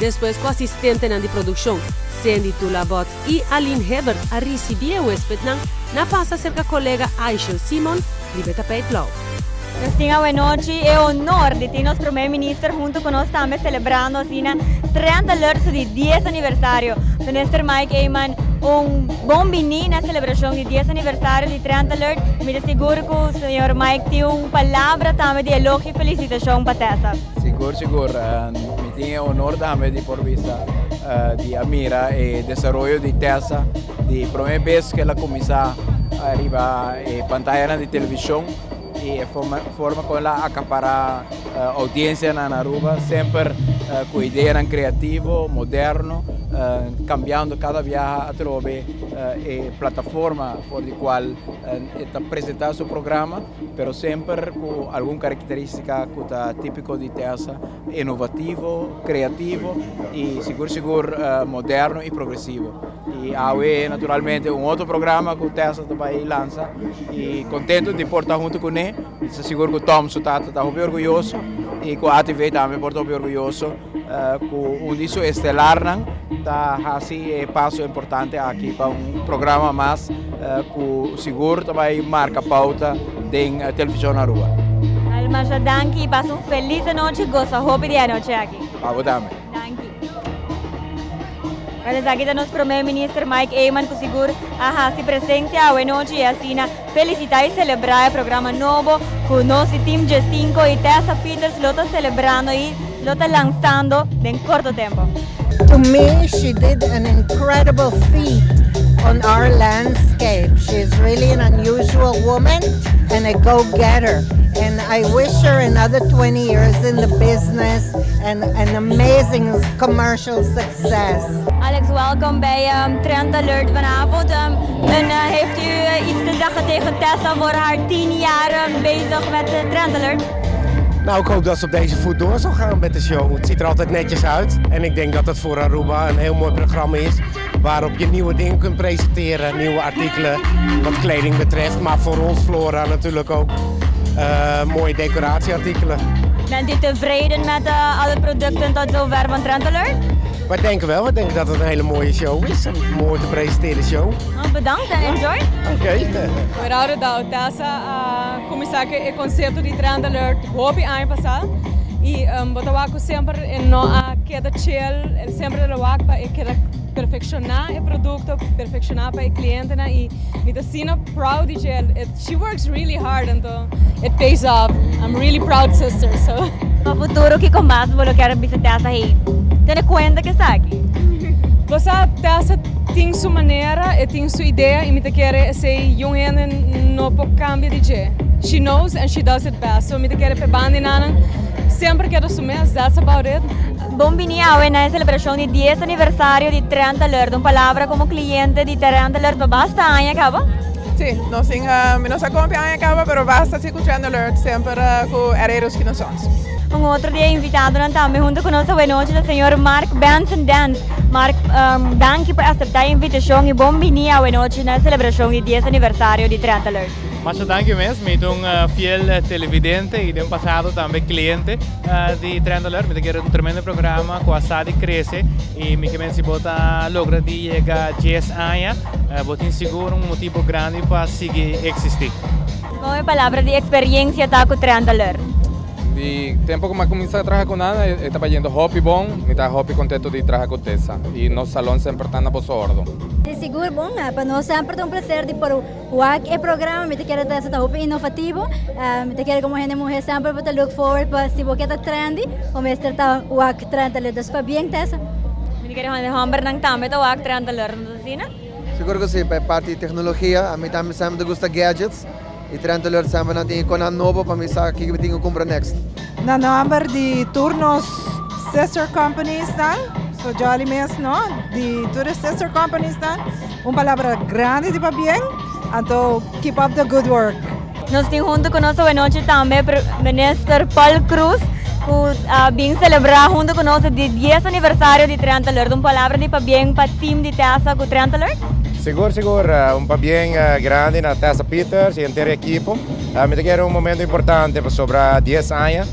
Después com assistente de produção, Sandy Tulabot e Aline Hebert a receber o hóspede na passa cerca colega Aishel Simon de Betapeit Law. Nós tínhamos a noite e o honor de ter nosso primeiro-ministro junto com nós também celebrando assim 30 anos de 10 aniversário. O ministro Mike Eyman bom bini na celebração de 10 aniversário de 30 anos. Me asseguro que o senhor Mike tem uma palavra também de elogio e felicitação para Tessa. Seguro. Me tinha o honor também de por vista de Amira e desenvolvimento de Tessa. De primeira vez que ela começou a arribar a pantalla de televisão. E a forma como ela acapara audiência na Aruba, sempre com ideia criativo, moderno, cambiando cada viagem a través de plataforma por a qual está apresentando seu programa, mas sempre com alguma característica que está típico de Tessa, inovativo, criativo e seguro moderno e progressivo. E há naturalmente outro programa que o Tessa também lança e contente de portar junto com ele. Estou seguro que o Tom está muito orgulhoso e que a ATV também está muito orgulhoso com disso estelar está assim passo importante aqui para programa mais que seguro também marca pauta da televisão na rua. Mas danke, passa feliz noite, gosta hope de noite aqui. Vamos também. Olha, aqui está nosso primeiro-ministro Mike Eyman, que seguro a presença a noite e assim felicitar e celebrar o programa novo com o nosso time de 5 e Tessa Peters lo está celebrando e lo está lançando em curto tempo. To me, she did an incredible feat on our landscape. She's really an unusual woman and a go-getter. And I wish her another 20 years in the business and an amazing commercial success. Alex, welkom bij Trend Alert vanavond. Heeft u iets te zeggen tegen Tessa voor haar 10 jaar bezig met Trend Alert? Nou, ik hoop dat ze op deze voet door zal gaan met de show. Het ziet er altijd netjes uit. En ik denk dat het voor Aruba een heel mooi programma is. Waarop je nieuwe dingen kunt presenteren, nieuwe artikelen wat kleding betreft. Maar voor ons, Flora, natuurlijk ook mooie decoratieartikelen. Bent u tevreden met alle producten tot zover van Trend Alert? Wij denken wel. We denken dat het een hele mooie show is. Een mooi te presenteren show. Bedankt en enjoy. Oké. Verhouden da Tessa começar o conceito de Trend Alert hobby ano passado e botawaco sempre no a queda chill sempre lo wak para perfeccionar o produto, perfeccionar para o cliente e me tá sendo proud de she works really hard and it pays off. I'm really proud sister so. No futuro que começa vou querer visitar essa aí. Tem conta que sabe. Você Tessa tem sua maneira e tem sua ideia e me tá querer ser jongen no pouco cambia de je. She knows and she does it best. So me tá querer pe bandi nanan sempre quero assumir. That's about it. Bom dia na celebração de 10 aniversário de Trend Alert. Uma palavra como cliente de Trend Alert basta año acaba? Sí, no sin menos acompaña acaba, pero basta si con Trend Alert sempre com herreiros que nós somos. Outro dia invitado também junto conosco hoje noite o senhor Mark Benson Dance. Mark, danke por aceitar a invitação e bom dia hoje noite na celebração de 10 aniversário de Trend Alert. Mas danke mesmo, me fiel televidente e de passado também cliente de Trend Alert. Me quero tremendo programa com a Sadi cresce e me que se bota logra de chegar 10 anos, botin seguro motivo grande para seguir existir. Qual é a palavra de experiência tá com Trend Alert? De tempo que comecei a trabalhar com ela, estava yendo hobby bom, me estava hobby contento de trabalhar com Tessa e nosso salão sempre está na boa ordem. De seguro bom, para nós sempre é um prazer de por o programa, me quero ter essa hobby inovativo, me quero como gente mulher sempre para look forward para se você está trendy, como este está o trend ali das para bem Tessa. Me quero gente hamber nang também tá o Trend Alert, não sei, né? Seguro que sim, para parte de tecnologia, a mim também sempre gosta gadgets. E Trend Alert sempre não tem coisa nova para mim saber que eu tenho que comprar next. Na number de turnos sister companies dan, so jolly mes no, de todas sister companies dan, palavra grande de para bien, então keep up the good work. Nós temos junto conosco hoje noite também o ministro Paul Cruz. bien celebrar junto con nosotros el 10 aniversario de Trent Alert. Una palabra de para bien para el team de TESA con Trent Alert? Seguro, para bien grande na TESA Peters e inteiro equipo. Me quero momento importante para sobre 10 anos,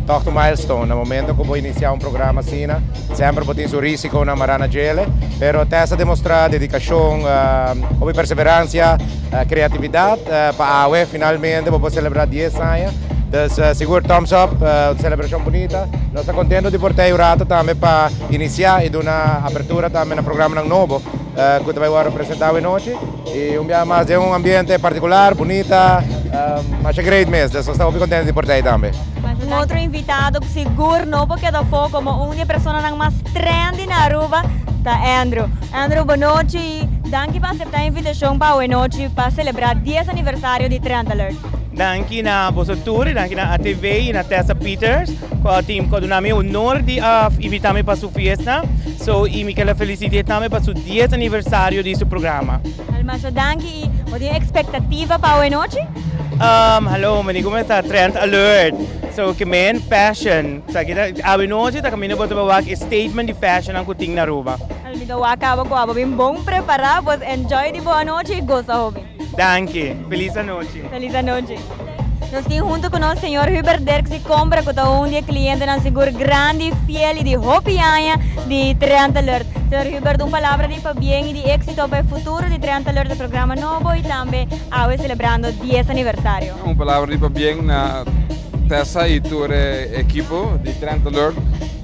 toque um milestone, no momento que vou iniciar programa assim, sempre vou ter um risco na Marana Gele, pero TESA demonstra dedicação, perseverança, criatividade, para a finalmente vou celebrar 10 anos. Dus seguro thumbs up, celebração bonita. Nós estamos contentes de por ter o rato também para iniciar e dar uma abertura também no programa novo que vai apresentar hoje noite. E dia mais é ambiente particular, bonita, mas é great mesmo. Nós estamos contentes de por ter também. Outro invitado que seguro não porque da for como uma das pessoas mais trendy na Aruba, tá Andrew. Andrew, boa noite e danke por aceitar a invitação para hoje noite para celebrar 10 aniversário de Trent Alert. Danke na vossa tour, danke na ATV e na TESA Peters, com o time que dá-me o honor de invitar-me para sua festa. So, e me quero felicitar também para o 10 aniversário desse programa. Mas danke e o tem expectativa para hoje noite? Hallo, meu nome é Trent Alert. So, que men fashion. Sa kita hoje noite tá caminho para bawa statement de fashion ang kuting na Aruba. Almido acaba com abo bem bom preparado, vos enjoy de boa noite e goza hobby. Danke, feliz noite. Feliz noite. Nós temos junto com o senhor Hubert Dirk que compra com um dia cliente na seguro grande e fiel e de hopianha de Trent Alert. Senhor Hubert, uma palavra de para bem e de êxito para o futuro de Trent Alert, do programa novo e também hoje celebrando o 10 aniversário. Uma palavra de para bem na TESA e toda a equipo de Trent Alert.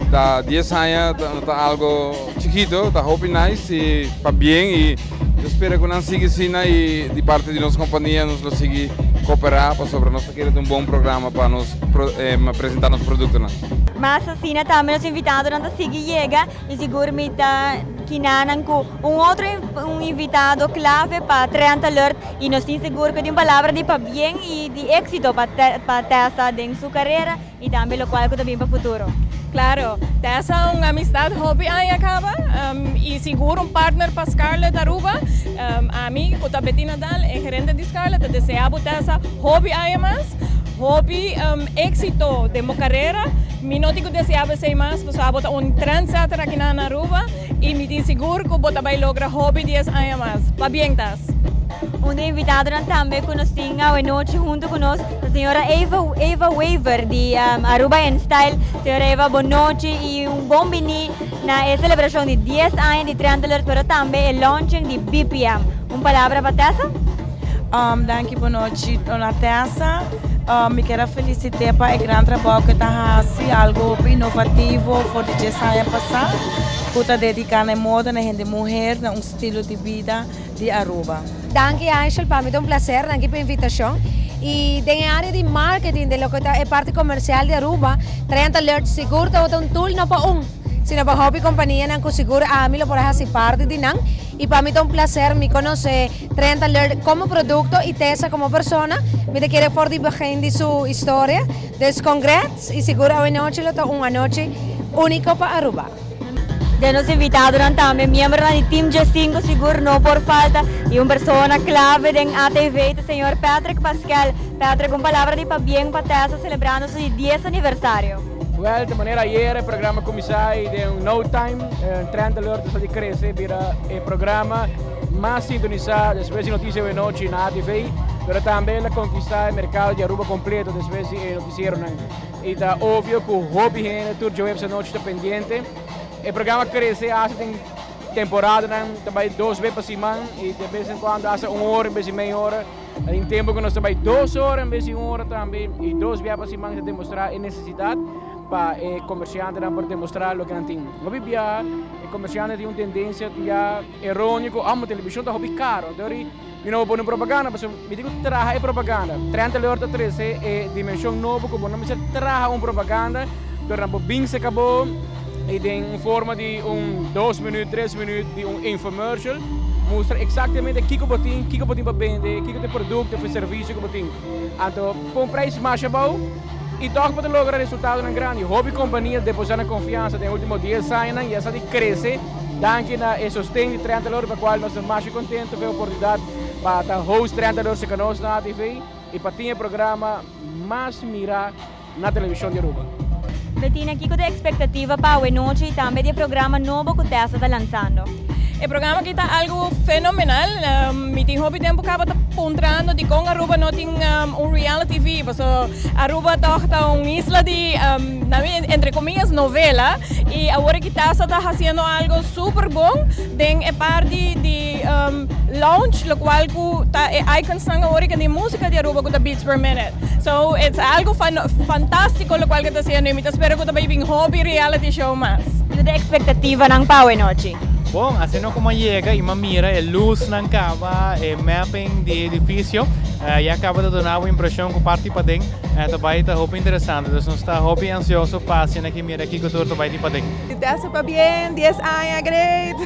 Está 10 anos, está algo chiquito, está hopi nice e para bem e espero que não siga assim e de parte de nossa companhia nos lo siga cooperar para sobre nós querer um bom programa para nos apresentar nosso produto. Mas assim também os invitados não seguem chega e seguro me tá que nanan com outro invitado clave para Trent Alert e nós temos seguro que tem palavra de para bem e de êxito para TESA em sua carreira e também o qual que também para o futuro. Claro, TESA é uma amistade hobby aí acaba e seguro partner para Scarlett Aruba. A mim, a Bettina Dal, é gerente de Scarlett, deseamos TESA hobby aí mais, hobby éxito de minha carreira. Me não digo deseava ser mais, porque eu sou trendsetter aqui na Aruba e me tenho seguro que eu vai lograr hobby 10 anos mais. Para bem, TESA. Invitado também que nós temos hoje noite junto conosco a senhora Eva Waver de Aruba in Style. Senhora Eva, boa noite e bom bini na celebração de 10 anos de Trent Alert, mas também o launching de BPM. Uma palavra para TESA? Danke, boa noite, dona TESA. Me quero felicitar para o grande trabalho que está fazendo, algo inovativo por 10 anos passar, que está dedicado à moda, na gente mulher, a estilo de vida de Aruba. Danke, Angel, para mim é prazer, danke pela invitação. E na área de marketing, de lo que é parte comercial de Aruba, Trent Alert seguro é tool não para sino para hobby companhia que seguro a mim lo por fazer parte de nan. E para mim é prazer me conhecer Trent Alert como produto e TESA como persona. Me te quero for behind de sua história. Des congrats e seguro hoje noite lo uma noite única para Aruba. De nos invitados também, membro do Team G5, seguro não por falta, e uma pessoa clave em ATV, o senhor Patrick Pascal. Patrick, uma palavra de para bem para TESA celebrando o 10 aniversário. Well, de maneira ayer, o programa começou de No Time, Trent Alert está de crescer, vira o programa mais sintonizado, depois de notícias de noite na ATV, mas também a conquistar o mercado de Aruba completo, depois de noticiero. E está óbvio que o hobby é tudo que essa noite está pendente. O programa cresce há temporada, também 2 vezes por semana e de vez em quando há 1 hora, em vez de meia hora. Em tempo que nós também 2 horas, em vez de 1 hora também e 2 vezes por semana para demonstrar a necessidade para o comerciante para demonstrar o que não tem. O BBA, o comerciante tem uma tendência errônica, a televisão está hobby caro. Então, eu não vou pôr propaganda, mas eu digo que traga propaganda. Trent Alert 13 é dimensão nova, como não precisa traga uma propaganda, então bem se acabou. E tem forma de 2 minutos, 3 minutos de infomercial. Mostra exatamente o que eu tenho para vender, o que é produto, o serviço que eu tenho. Então, com um preço mais baixo, e toch para lograr resultados grandes. Hobby companhia depositar confiança nos últimos 10 anos e essa de crescer. Danke na sustento de Trent Alert, para o qual nós estamos mais contentes com a oportunidade para host Trent Alert conosco na TV e para ter o programa mais mirar na televisão de Aruba. Bettina, ¿qué de expectativa para hoy noche y también de programa nuevo que usted está lanzando? El programa que está algo fenomenal. Mi tiempo acaba puntrando de con Aruba no tiene un reality TV, so Aruba está una isla de entre comillas novela y ahora que está haciendo algo súper bueno en el parte de launch, lo cual hay canción ahora que de música de Aruba con beats per minute. So es algo fantástico lo cual que está haciendo y me espero que también un hobby reality show más. ¿Qué de expectativa para hoy noche? Bom, assim como chega e mira a luz na cava, o mapping do edifício, e acaba de dar uma impressão com parte para dentro, também está muito interessante, então está muito ansioso para assim que mira aqui que tudo vai para dentro. Está super bien, 10 años, great.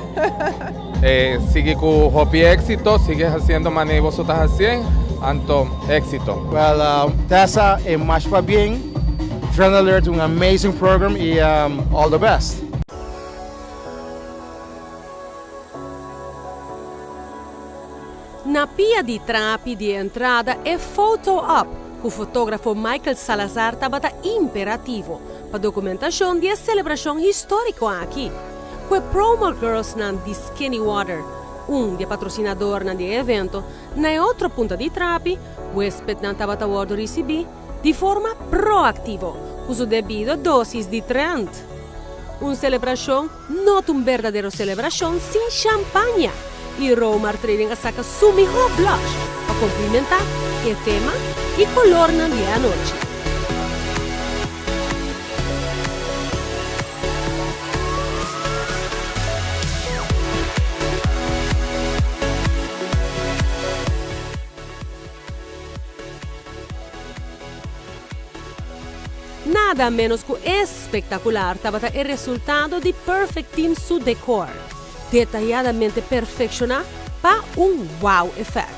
Sigue com hobby éxito, sigue fazendo maneira que você está fazendo, então éxito. Well, Tessa é mais para bem, Trend Alert amazing program e all the best. Na pia di trapi di entrada e photo op, o fotógrafo Michael Salazar estava imperativo para documentação de celebração histórica aqui. Com promo girls de Skinny Water, de patrocinador de evento, na outra ponta de trapi, o hóspede estava a receber de forma proativa, com sua devida dose de trend. Uma celebração, não uma verdadeira celebração sem champanhe. E Romar Trading saca su mejor blush para complementar el tema y color na dia noche. Nada menos que espectacular estava el resultado de Perfect Team su decor. Detalladamente perfeccionado para un wow effect.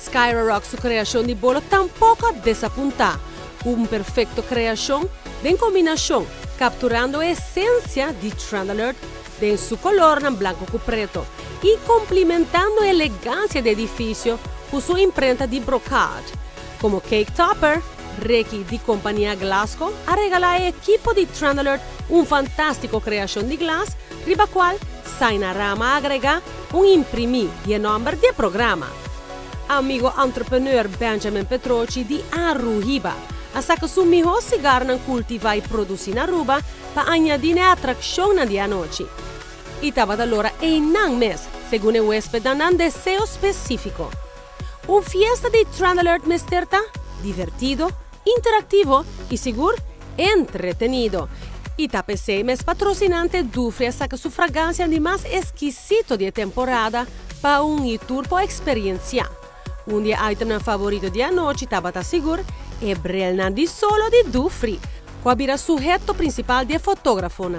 Skyra Rock, su creación de bolo tampoco desapunta. Un perfecto creación de combinación, capturando la esencia de Trend Alert de su color en blanco con preto y complementando la elegancia del edificio con su imprenta de brocade. Como cake topper, Reiki de compañía Glasgow ha regalado al equipo de Trend Alert un fantástico creación de glass, riba cual Sainarama agrega un imprimí y el nombre del programa. Amigo entrepreneur Benjamin Petroci de Aruba hasta que su mejor cigarro cultiva y produce en Aruba para añadir atracción a la noche. Y estaba de lora en un mes, según el huésped, un deseo específico. Una fiesta de Trend Alert mesterta, divertido, interactivo y seguro, entretenido. Y TPC es patrocinante Dufry saca su fragancia de más exquisito de temporada para un tour por experiencia. Un día item favorito de anoche estaba seguro e Brelna di solo de Dufry, cual era sujeto principal de fotógrafo.